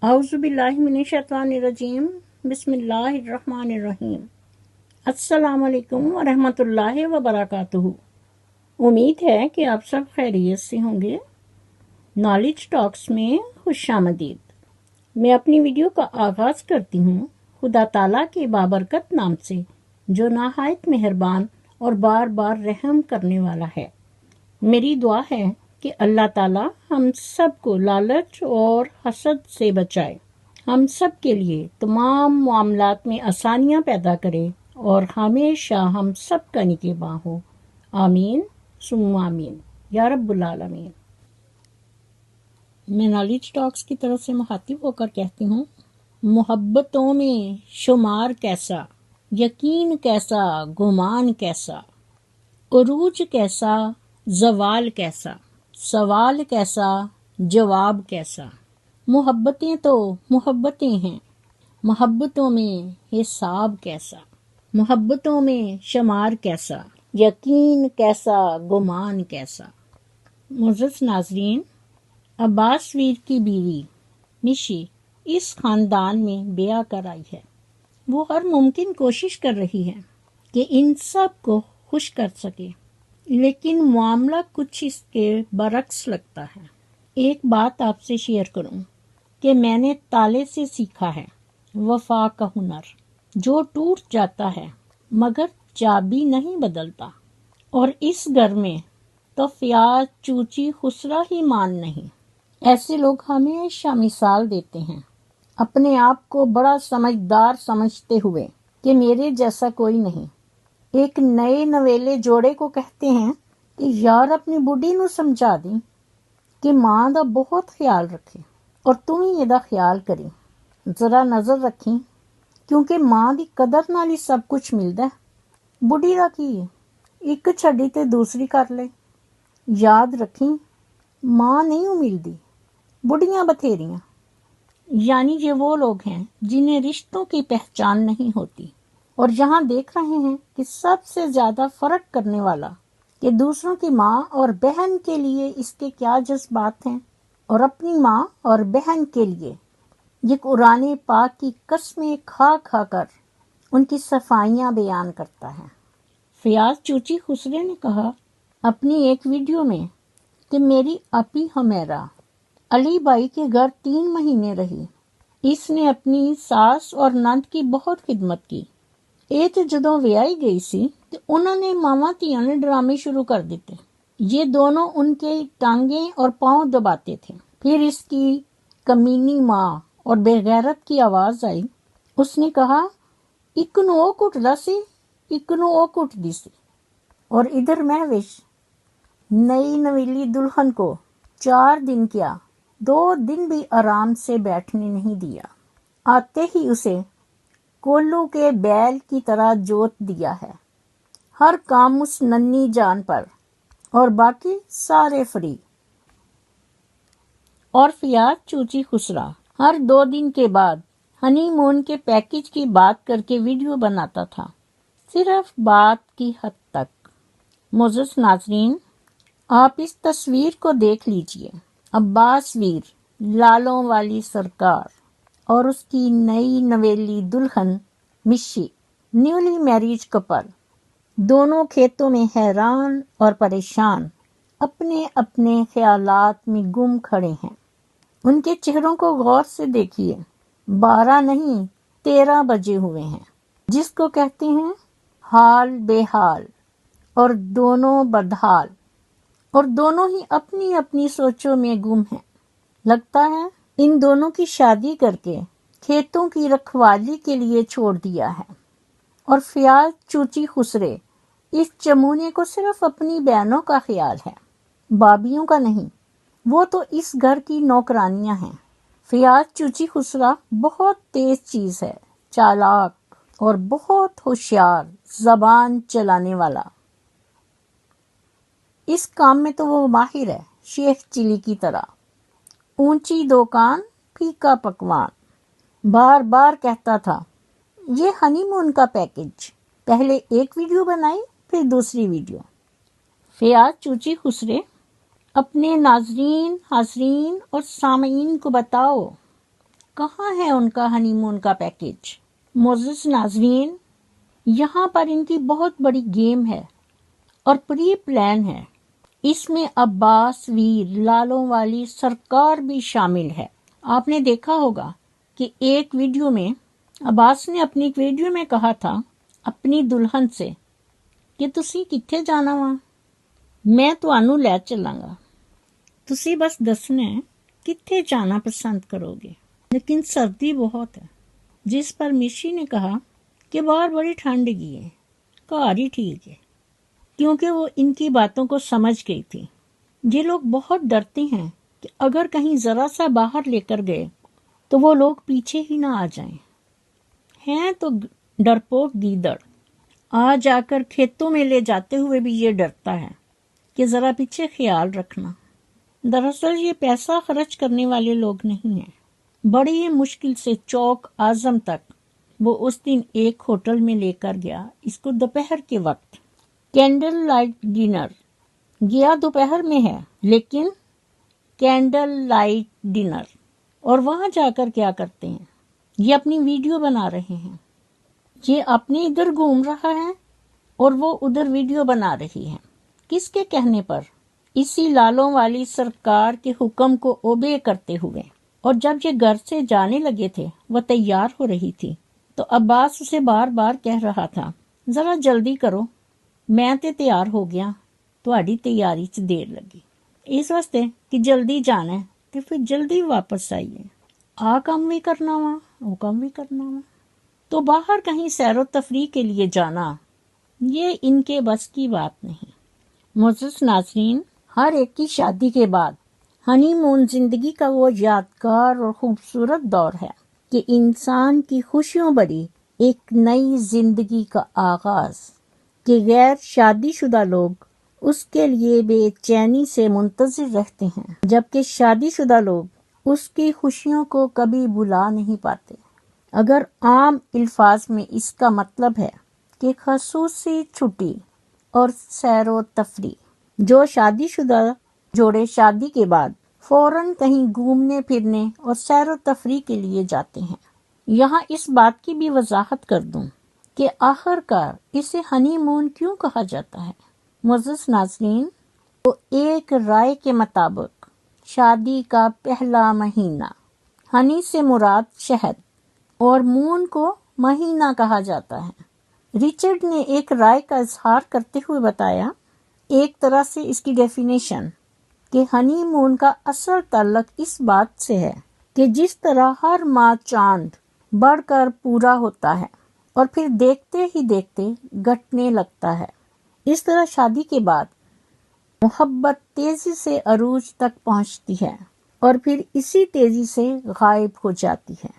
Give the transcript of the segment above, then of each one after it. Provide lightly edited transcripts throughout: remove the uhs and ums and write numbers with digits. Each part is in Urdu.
اعوذ باللہ من الشیطان الرجیم بسم اللہ الرحمن الرحیم السلام علیکم ورحمۃ اللہ وبرکاتہ۔ امید ہے کہ آپ سب خیریت سے ہوں گے۔ نالج ٹاکس میں خوش آمدید۔ میں اپنی ویڈیو کا آغاز کرتی ہوں خدا تعالیٰ کے بابرکت نام سے جو نہایت مہربان اور بار بار رحم کرنے والا ہے۔ میری دعا ہے کہ اللہ تعالیٰ ہم سب کو لالچ اور حسد سے بچائے، ہم سب کے لیے تمام معاملات میں آسانیاں پیدا کرے اور ہمیشہ ہم سب کا نگہباں ہو۔ آمین ثم آمین یا رب العالمین۔ میں نالج ٹاکس کی طرف سے مخاطب ہو کر کہتی ہوں، محبتوں میں شمار کیسا، یقین کیسا، گمان کیسا، عروج کیسا، زوال کیسا، سوال کیسا، جواب کیسا۔ محبتیں تو محبتیں ہیں، محبتوں میں حساب کیسا، محبتوں میں شمار کیسا، یقین کیسا، گمان کیسا۔ معزز ناظرین، عباس ویر کی بیوی مشی اس خاندان میں بیاہ کر آئی ہے۔ وہ ہر ممکن کوشش کر رہی ہے کہ ان سب کو خوش کر سکے، لیکن معاملہ کچھ اس کے برعکس لگتا ہے۔ ایک بات آپ سے شیئر کروں کہ میں نے تالے سے سیکھا ہے وفا کا ہنر، جو ٹوٹ جاتا ہے مگر چابی نہیں بدلتا، اور اس گھر میں تو فیاض چوچی خسرا ہی مان نہیں۔ ایسے لوگ ہمیشہ مثال دیتے ہیں، اپنے آپ کو بڑا سمجھدار سمجھتے ہوئے کہ میرے جیسا کوئی نہیں۔ ایک نئے نویلے جوڑے کو کہتے ہیں کہ یار اپنی بڈھی نو سمجھا دی کہ ماں دا بہت خیال رکھے اور تم ہی دا خیال کری، ذرا نظر رکھی کیونکہ ماں دی قدر نال ہی سب کچھ ملدا ہے۔ بڈھی دا کی ایک چھڈی تے دوسری کر لے، یاد رکھی ماں نہیں ملدی، بڈھیاں بتھیریاں۔ یعنی یہ وہ لوگ ہیں جنہیں رشتوں کی پہچان نہیں ہوتی، اور یہاں دیکھ رہے ہیں کہ سب سے زیادہ فرق کرنے والا کہ دوسروں کی ماں اور بہن کے لیے اس کے کیا جذبات ہیں، اور اپنی ماں اور بہن کے لیے یہ قرآن پاک کی قسمیں کھا کھا کر ان کی صفائیاں بیان کرتا ہے۔ فیاض چوچی خسرے نے کہا اپنی ایک ویڈیو میں کہ میری اپی ہمیرا علی بائی کے گھر 3 مہینے رہی، اس نے اپنی ساس اور نند کی بہت خدمت کی۔ یہ تو جدوں ویائی گئی سی تو انہوں نے ماما تیاں نے ڈرامے شروع کر دیتے، یہ دونوں ان کے ٹانگیں اور پاؤں دباتے تھے۔ پھر اس کی کمینی ماں اور بے غیرت کی آواز آئی، اس نے کہا ایک نو او کٹدا سی، ایک نو او کٹدی سی۔ اور ادھر مہوش نئی نویلی دلہن کو 4 دن کیا 2 دن بھی آرام سے بیٹھنے نہیں دیا، آتے ہی اسے کولو کے بیل کی طرح جوت دیا ہے، ہر کام اس ننھی جان پر، اور باقی سارے فری۔ اور فیاض چوچی خسرا ہر 2 دن کے بعد ہنی مون کے پیکج کی بات کر کے ویڈیو بناتا تھا، صرف بات کی حد تک۔ معزز ناظرین، آپ اس تصویر کو دیکھ لیجئے، عباس ویر لالوں والی سرکار اور اس کی نئی نویلی دلہن مشی، نیولی میریج کپل، دونوں کھیتوں میں حیران اور پریشان اپنے اپنے خیالات میں گم کھڑے ہیں۔ ان کے چہروں کو غور سے دیکھیے، 12 نہیں 13 بجے ہوئے ہیں، جس کو کہتے ہیں حال بے حال، اور دونوں بدحال، اور دونوں ہی اپنی اپنی سوچوں میں گم ہیں۔ لگتا ہے ان دونوں کی شادی کر کے کھیتوں کی رکھوالی کے لیے چھوڑ دیا ہے، اور فیاض چوچی خسرے اس چمونے کو صرف اپنی بہنوں کا خیال ہے، بابیوں کا نہیں، وہ تو اس گھر کی نوکرانیاں ہیں۔ فیاض چوچی خسرا بہت تیز چیز ہے، چالاک اور بہت ہوشیار زبان چلانے والا۔ اس کام میں تو وہ ماہر ہے، شیخ چلی کی طرح۔ اونچی دکان پھیکا پکوان، بار بار کہتا تھا یہ ہنی مون کا پیکج، پہلے ایک ویڈیو بنائی پھر دوسری ویڈیو۔ فیاض چوچی خسرے اپنے ناظرین، حاضرین اور سامعین کو بتاؤ کہاں ہے ان کا ہنی مون کا پیکیج؟ معزز ناظرین، یہاں پر ان کی بہت بڑی گیم ہے اور پری پلان ہے۔ اس میں عباس ویر لالوں والی سرکار بھی شامل ہے۔ آپ نے دیکھا ہوگا کہ ایک ویڈیو میں عباس نے اپنی ایک ویڈیو میں کہا تھا اپنی دلہن سے کہ تسی کتھے جانا وا، میں تانوں لے چلاں گا، تسی بس دسنا ہے کتھے جانا پسند کرو گے۔ لیکن سردی بہت ہے، جس پر مشی نے کہا کہ باہر بڑی ٹھنڈ گئی ہے، گھر ہی ٹھیک ہے، کیونکہ وہ ان کی باتوں کو سمجھ گئی تھی۔ یہ لوگ بہت ڈرتے ہیں کہ اگر کہیں ذرا سا باہر لے کر گئے تو وہ لوگ پیچھے ہی نہ آ جائیں۔ ہیں تو ڈرپوک گیدڑ، آ جا کر کھیتوں میں لے جاتے ہوئے بھی یہ ڈرتا ہے کہ ذرا پیچھے خیال رکھنا۔ دراصل یہ پیسہ خرچ کرنے والے لوگ نہیں ہیں۔ بڑی مشکل سے چوک اعظم تک وہ اس دن ایک ہوٹل میں لے کر گیا اس کو دوپہر کے وقت۔ کینڈل لائٹ ڈنر گیا دوپہر میں ہے، لیکن کینڈل لائٹ ڈنر، اور وہاں جا کر کیا کرتے ہیں؟ یہ اپنی ویڈیو بنا رہے ہیں۔ یہ اپنے ادھر گھوم رہا ہے اور وہ ادھر ویڈیو بنا رہی ہے۔ کس کے کہنے پر؟ اسی لالوں والی سرکار کے حکم کو اوبے کرتے ہوئے۔ اور جب یہ گھر سے جانے لگے تھے، وہ تیار ہو رہی تھی تو عباس اسے بار بار کہہ رہا تھا ذرا جلدی کرو، میں تے تیار ہو گیا، تہاڈی تیاری چ دیر لگی، اس واسطے کہ جلدی جانا ہے تو پھر جلدی واپس آئیے، آ کام بھی کرنا وا وہ کام بھی کرنا وا۔ تو باہر کہیں سیر و تفریح کے لیے جانا یہ ان کے بس کی بات نہیں۔ معزز ناظرین، ہر ایک کی شادی کے بعد ہنی مون زندگی کا وہ یادگار اور خوبصورت دور ہے کہ انسان کی خوشیوں بھری ایک نئی زندگی کا آغاز، کہ غیر شادی شدہ لوگ اس کے لیے بے چینی سے منتظر رہتے ہیں، جبکہ شادی شدہ لوگ اس کی خوشیوں کو کبھی بھلا نہیں پاتے۔ اگر عام الفاظ میں اس کا مطلب ہے کہ خصوصی چھٹی اور سیر و تفریح، جو شادی شدہ جوڑے شادی کے بعد فوراً کہیں گھومنے پھرنے اور سیر و تفریح کے لیے جاتے ہیں۔ یہاں اس بات کی بھی وضاحت کر دوں کہ آخر کار اسے ہنی مون کیوں کہا جاتا ہے۔ معزز ناظرین، تو ایک رائے کے مطابق شادی کا پہلا مہینہ، ہنی سے مراد شہد اور مون کو مہینہ کہا جاتا ہے۔ رچرڈ نے ایک رائے کا اظہار کرتے ہوئے بتایا، ایک طرح سے اس کی ڈیفینیشن، کہ ہنی مون کا اصل تعلق اس بات سے ہے کہ جس طرح ہر ماہ چاند بڑھ کر پورا ہوتا ہے اور پھر دیکھتے ہی دیکھتے گھٹنے لگتا ہے، اس طرح شادی کے بعد محبت تیزی سے عروج تک پہنچتی ہے اور پھر اسی تیزی سے غائب ہو جاتی ہے۔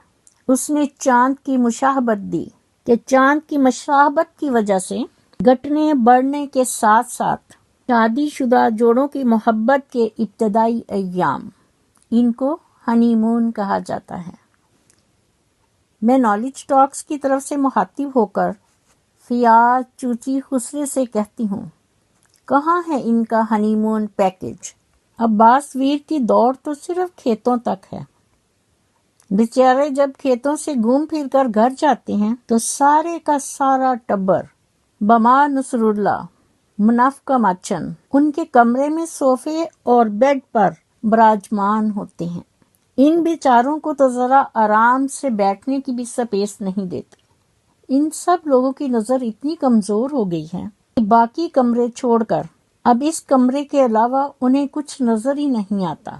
اس نے چاند کی مشابہت دی کہ چاند کی مشابہت کی وجہ سے گھٹنے بڑھنے کے ساتھ ساتھ شادی شدہ جوڑوں کی محبت کے ابتدائی ایام، ان کو ہنی مون کہا جاتا ہے۔ میں نالج ٹاکس کی طرف سے مخاطب ہو کر فیاض چوچی خسرے سے کہتی ہوں، کہاں ہے ان کا ہنی مون پیکج؟ عباس ویر کی دوڑ تو صرف کھیتوں تک ہے۔ بیچارے جب کھیتوں سے گھوم پھر کر گھر جاتے ہیں تو سارے کا سارا ٹبر بما نصر اللہ منافقہ ماچن ان کے کمرے میں صوفے اور بیڈ پر براجمان ہوتے ہیں۔ ان بیچاروں کو تو ذرا آرام سے بیٹھنے کی بھی سپیس نہیں دیتے۔ ان سب لوگوں کی نظر اتنی کمزور ہو گئی ہے کہ باقی کمرے چھوڑ کر اب اس کمرے کے علاوہ انہیں کچھ نظر ہی نہیں آتا۔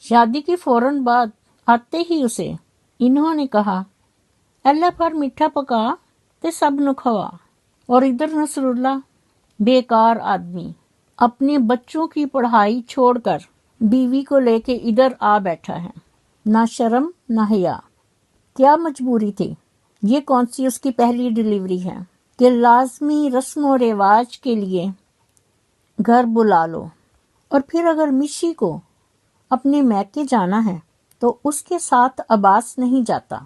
شادی کے فوراً بعد آتے ہی اسے انہوں نے کہا، اللہ پر میٹھا پکا تے سب نو کھوا، اور ادھر نصر اللہ بیکار آدمی اپنے بچوں کی پڑھائی چھوڑ کر بیوی کو لے کے ادھر آ بیٹھا ہے، نہ شرم نہ حیا۔ کیا مجبوری تھی؟ یہ کون سی اس کی پہلی ڈیلیوری ہے کہ لازمی رسم و رواج کے لیے گھر بلا لو؟ اور پھر اگر مشی کو اپنے میکے جانا ہے تو اس کے ساتھ عباس نہیں جاتا،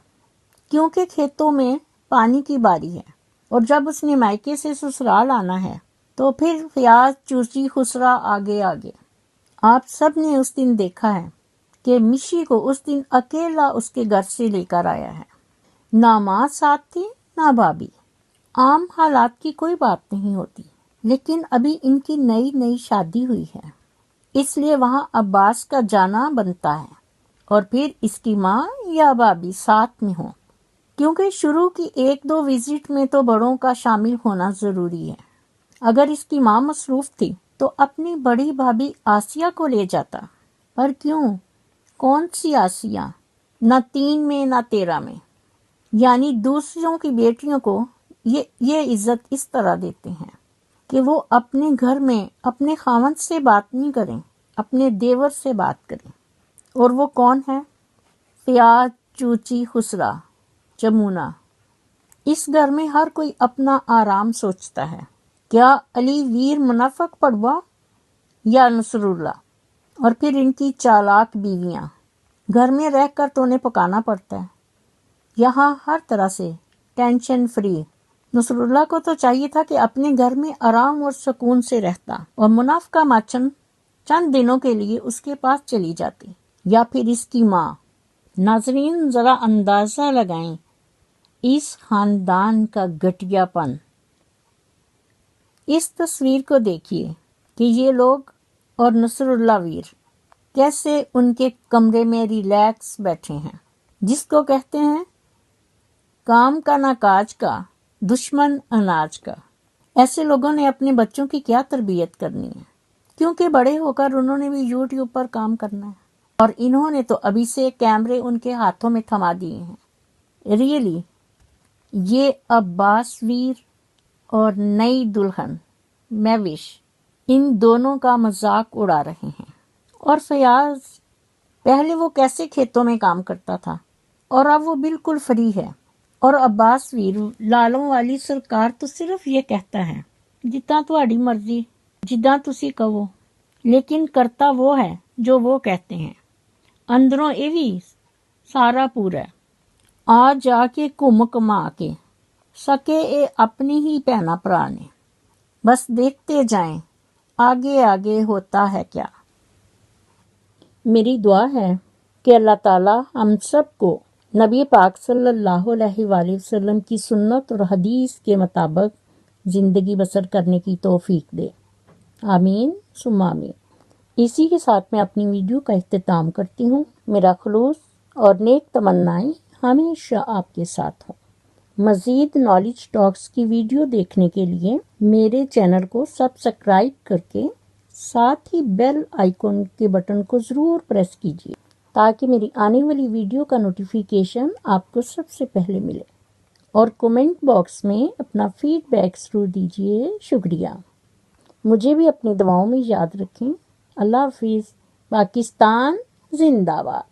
کیونکہ کھیتوں میں پانی کی باری ہے، اور جب اس نے میکے سے سسرال آنا ہے تو پھر فیاض چوچی خسرا آگے آگے۔ آپ سب نے اس دن دیکھا ہے کہ مشی کو اس دن اکیلا اس کے گھر سے لے کر آیا ہے۔ نہ ماں ساتھ تھی نہ بھابھی۔ عام حالات کی کوئی بات نہیں ہوتی، لیکن ابھی ان کی نئی نئی شادی ہوئی ہے، اس لیے وہاں عباس کا جانا بنتا ہے، اور پھر اس کی ماں یا بھابھی ساتھ میں ہوں، کیونکہ شروع کی 1-2 وزٹ میں تو بڑوں کا شامل ہونا ضروری ہے۔ اگر اس کی ماں مصروف تھی تو اپنی بڑی بھابھی آسیہ کو لے جاتا، پر کیوں؟ کون سی آسیہ؟ نہ 3 میں نہ 13 میں۔ یعنی دوسروں کی بیٹیوں کو یہ عزت اس طرح دیتے ہیں کہ وہ اپنے گھر میں اپنے خاوند سے بات نہیں کریں، اپنے دیور سے بات کریں۔ اور وہ کون ہے؟ فیاض، چوچی، خسرا، جمونہ۔ اس گھر میں ہر کوئی اپنا آرام سوچتا ہے۔ کیا علی ویر منافق پڑوا یا نصر اللہ؟ اور پھر ان کی چالاک بیویاں۔ گھر میں رہ کر تو انہیں پکانا پڑتا ہے، یہاں ہر طرح سے ٹینشن فری۔ نصر اللہ کو تو چاہیے تھا کہ اپنے گھر میں آرام اور سکون سے رہتا، اور منافقہ ماچن چند دنوں کے لیے اس کے پاس چلی جاتی، یا پھر اس کی ماں۔ ناظرین ذرا اندازہ لگائیں اس خاندان کا گھٹیا پن۔ اس تصویر کو دیکھیے کہ یہ لوگ اور نصر اللہ ویر کیسے ان کے کمرے میں ریلیکس بیٹھے ہیں، جس کو کہتے ہیں کام کا نہ کاج کا، دشمن اناج کا۔ ایسے لوگوں نے اپنے بچوں کی کیا تربیت کرنی ہے، کیونکہ بڑے ہو کر انہوں نے بھی یوٹیوب پر کام کرنا ہے، اور انہوں نے تو ابھی سے کیمرے ان کے ہاتھوں میں تھما دیے ہیں۔ ریئلی یہ عباس ویر اور نئی دلہن مہوش ان دونوں کا مذاق اڑا رہے ہیں۔ اور فیاض، پہلے وہ کیسے کھیتوں میں کام کرتا تھا اور اب وہ بالکل فری ہے۔ اور عباس ویر لالوں والی سرکار تو صرف یہ کہتا ہے جتنا تہاڈی مرضی، جداں تسی کہو، لیکن کرتا وہ ہے جو وہ کہتے ہیں۔ اندروں یہ بھی سارا پورا ہے۔ آ جا کے گھم کما کے سکے اے اپنی ہی بہنا پرا نے، بس دیکھتے جائیں آگے آگے ہوتا ہے کیا۔ میری دعا ہے کہ اللہ تعالیٰ ہم سب کو نبی پاک صلی اللہ علیہ وآلہ وسلم کی سنت اور حدیث کے مطابق زندگی بسر کرنے کی توفیق دے، آمین ثم آمین۔ اسی کے ساتھ میں اپنی ویڈیو کا اختتام کرتی ہوں۔ میرا خلوص اور نیک تمنائیں ہمیشہ آپ کے ساتھ ہوں۔ مزید نالج ٹاکس کی ویڈیو دیکھنے کے لیے میرے چینل کو سبسکرائب کر کے ساتھ ہی بیل آئیکن کے بٹن کو ضرور پریس کیجیے، تاکہ میری آنے والی ویڈیو کا نوٹیفیکیشن آپ کو سب سے پہلے ملے، اور کومنٹ باکس میں اپنا فیڈ بیک ضرور دیجیے۔ شکریہ۔ مجھے بھی اپنی دعاؤں میں یاد رکھیں۔ اللہ حافظ۔ پاکستان زندہ باد۔